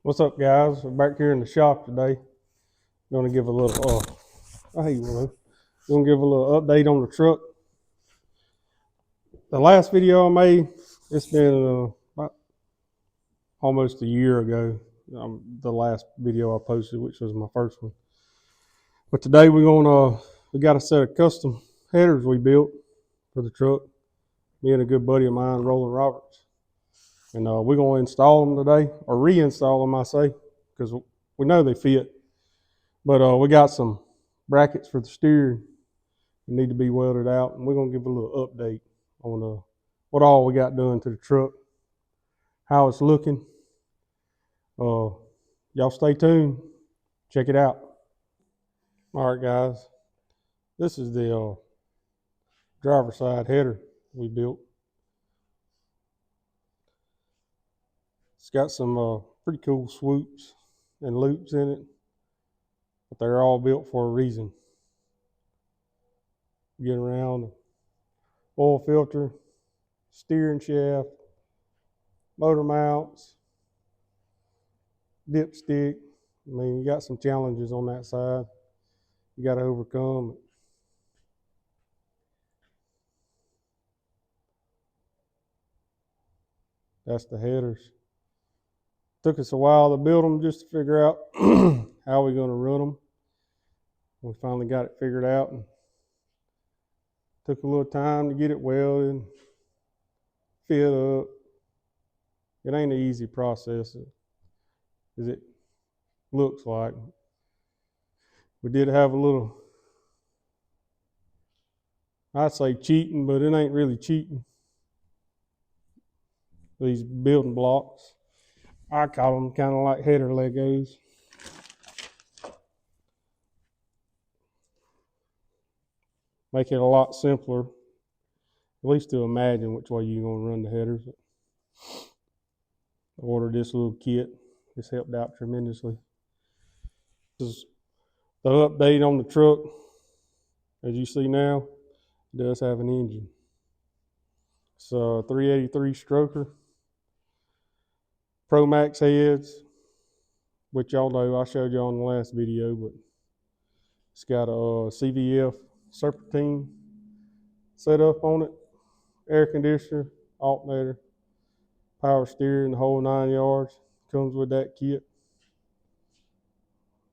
What's up, guys? We're back here in the shop today. Going to give a little, hey, Willow. Going to give a little update on the truck. The last video I made, it's been about almost a year ago. The last video I posted, which was my first one. But today we got a set of custom headers we built for the truck. Me and a good buddy of mine, Roland Roberts. And we're going to install them today, or reinstall them, I say, because we know they fit. But we got some brackets for the steering that need to be welded out, and we're going to give a little update on what all we got done to the truck, how it's looking. Y'all stay tuned. Check it out. All right, guys. This is the driver's side header we built. It's got some pretty cool swoops and loops in it, but they're all built for a reason. Get around the oil filter, steering shaft, motor mounts, dipstick. I mean, you got some challenges on that side you got to overcome. That's the headers. Took us a while to build them just to figure out how we're going to run them. We finally got it figured out, and took a little time to get it welded, fit up. It ain't an easy process as it looks like. We did have a little, I'd say cheating, but it ain't really cheating. These building blocks, I call them kind of like header Legos. Make it a lot simpler, at least to imagine which way you're going to run the headers. I ordered this little kit. It's helped out tremendously. This is the update on the truck. As you see now, it does have an engine. It's a 383 stroker. Pro Max heads, which y'all know I showed you on the last video, but it's got a CVF serpentine set up on it, air conditioner, alternator, power steering, the whole 9 yards. Comes with that kit.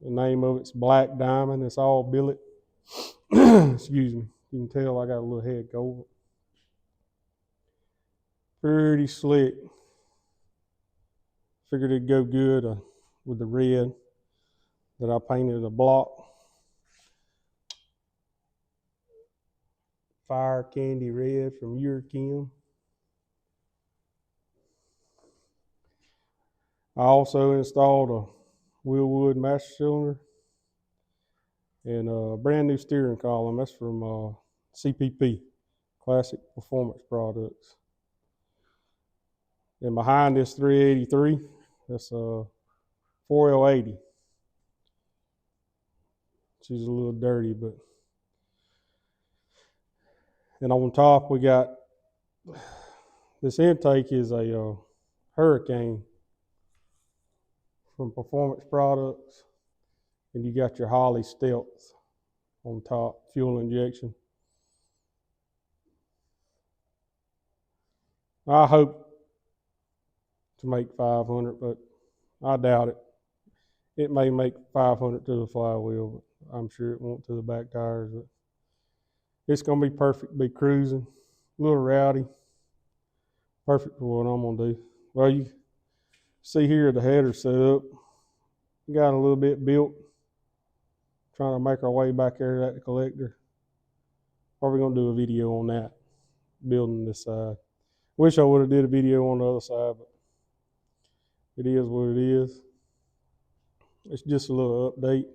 The name of it's Black Diamond. It's all billet. Excuse me. You can tell I got a little head cold. Pretty slick. Figured it'd go good with the red that I painted a block. Fire candy red from Kim. I also installed a Wheelwood master cylinder and a brand new steering column. That's from CPP, Classic Performance Products. And behind this 383, that's a 4L80. She's a little dirty, but. And on top, we got this intake is a Hurricane from Performance Products, and you got your Holley Stealth on top, fuel injection. I hope to make 500, but I doubt it. It may make 500 to the flywheel, but I'm sure it won't to the back tires. But it's going to be perfect, be cruising, a little rowdy. Perfect for what I'm going to do. Well, you see here the header set up. We got a little bit built. Trying to make our way back there at the collector. Probably going to do a video on that, building this side. Wish I would have did a video on the other side, but it is what it is. It's just a little update.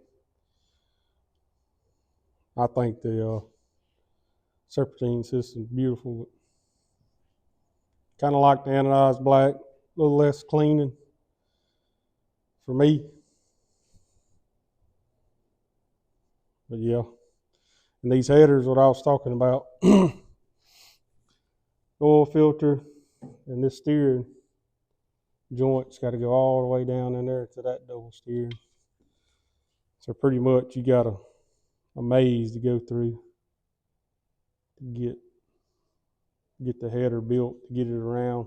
I think the serpentine system is beautiful. Kind of like the anodized black, a little less cleaning for me. But yeah, and these headers, what I was talking about, oil filter and this steering, joints got to go all the way down in there to that double steering. So pretty much you got a maze to go through to get the header built, to get it around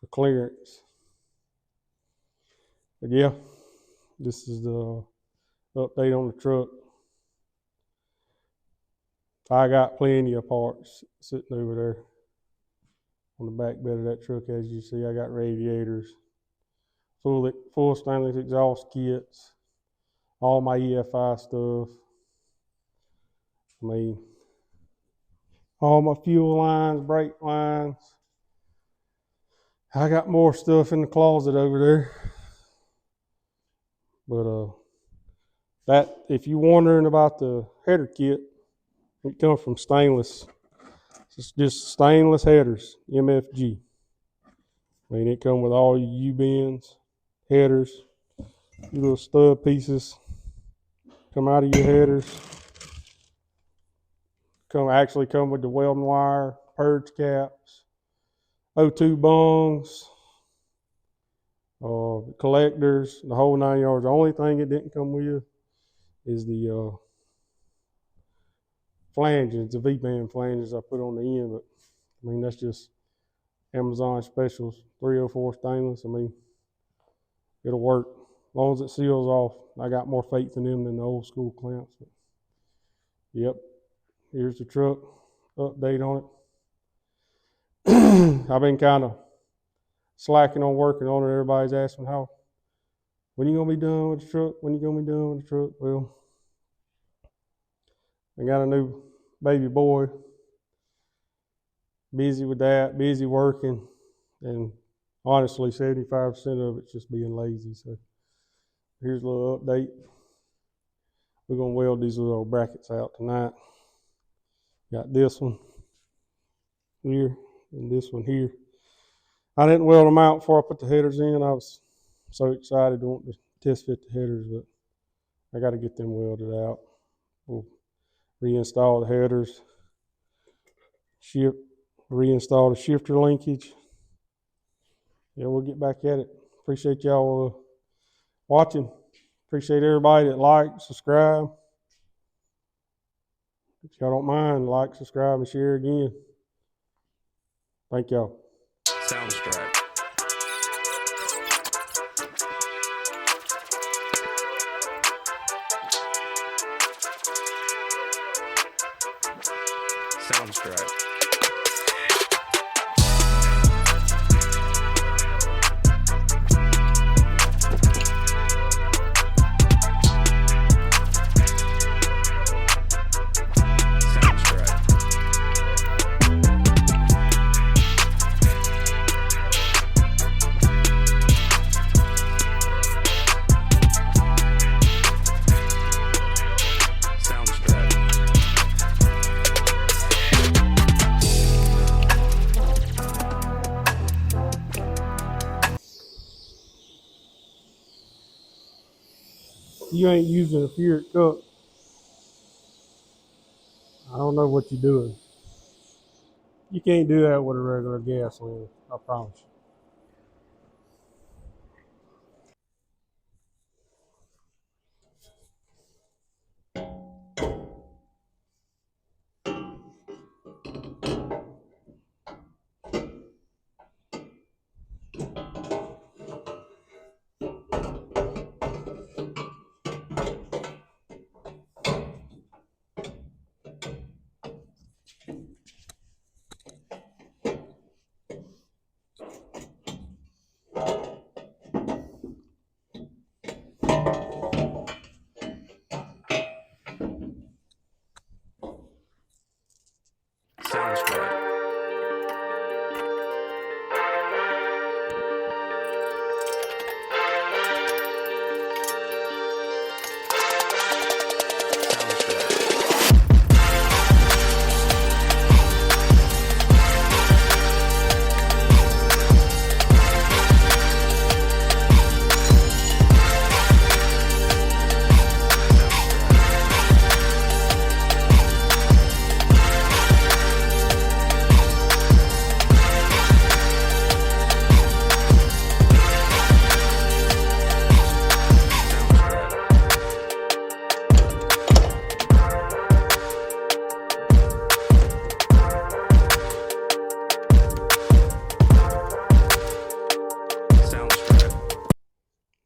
for clearance. But yeah, this is the update on the truck. I got plenty of parts sitting over there on the back bed of that truck. As you see, I got radiators, full stainless exhaust kits, all my EFI stuff. I mean, all my fuel lines, brake lines. I got more stuff in the closet over there. But that, if you're wondering about the header kit, it comes from stainless. It's just stainless headers, MFG. I mean, it comes with all your U-bends, headers, your little stud pieces come out of your headers. Actually come with the welding wire, purge caps, O2 bungs, collectors, the whole 9 yards. The only thing it didn't come with is the flanges, the V-band flanges I put on the end. But I mean, that's just Amazon specials, 304 stainless. I mean, it'll work as long as it seals off. I got more faith in them than the old school clamps. But yep, here's the truck, update on it. I've been kind of slacking on working on it. Everybody's asking when are you gonna be done with the truck? When are you gonna be done with the truck? Well, I got a new baby boy. Busy with that, busy working, and honestly, 75% of it's just being lazy. So here's a little update. We're gonna weld these little brackets out tonight. Got this one here and this one here. I didn't weld them out before I put the headers in. I was so excited to want to test fit the headers, but I got to get them welded out. We'll reinstall the headers, reinstall the shifter linkage. Yeah, we'll get back at it. Appreciate y'all watching. Appreciate everybody that likes, subscribe. If y'all don't mind, like, subscribe, and share again. Thank y'all. Soundstripe. Soundstripe. You ain't using a furick cup, I don't know what you're doing. You can't do that with a regular gasoline, I promise you.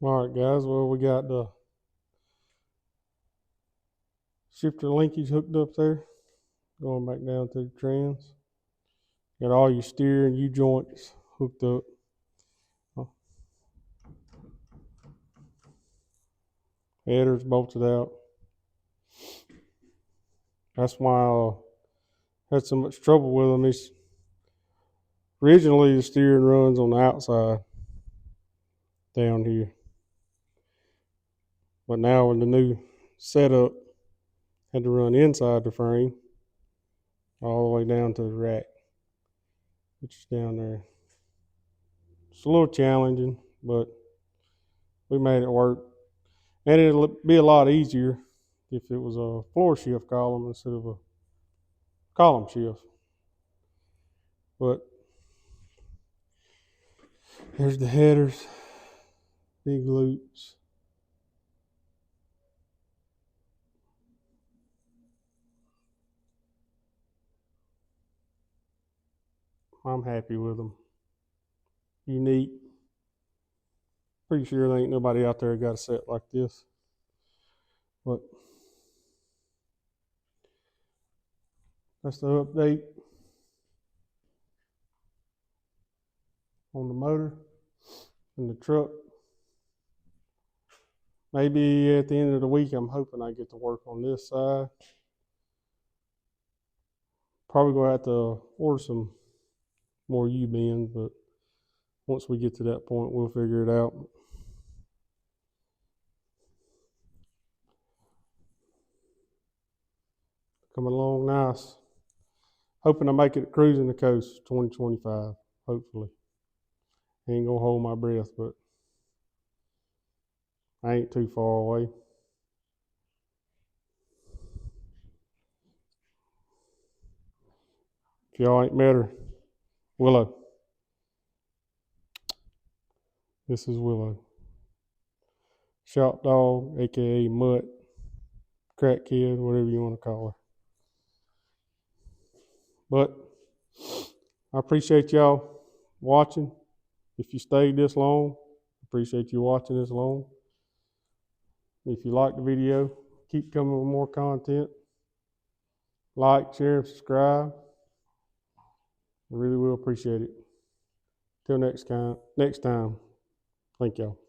All right, guys. Well, we got the shifter linkage hooked up there. Going back down to the trans. Got all your steer and U-joints hooked up. Headers bolted out. That's why I had so much trouble with them. Originally, the steering runs on the outside down here. But now with the new setup, had to run inside the frame all the way down to the rack, which is down there. It's a little challenging, but we made it work. And it'll be a lot easier if it was a floor shift column instead of a column shift. But here's the headers, big loops. I'm happy with them. Unique. Pretty sure there ain't nobody out there got a set like this. But that's the update on the motor and the truck. Maybe at the end of the week, I'm hoping I get to work on this side. Probably going to have to order some more U-bends, but once we get to that point, we'll figure it out. Coming along nice. Hoping to make it cruising the coast 2025, hopefully. Ain't going to hold my breath, but I ain't too far away. If y'all ain't met her, Willow. This is Willow. Shop dog, aka mutt, crack kid, whatever you want to call her. But I appreciate y'all watching. If you stayed this long, appreciate you watching this long. If you like the video, keep coming with more content. Like, share, and subscribe. I really will appreciate it. Till next time. Thank y'all.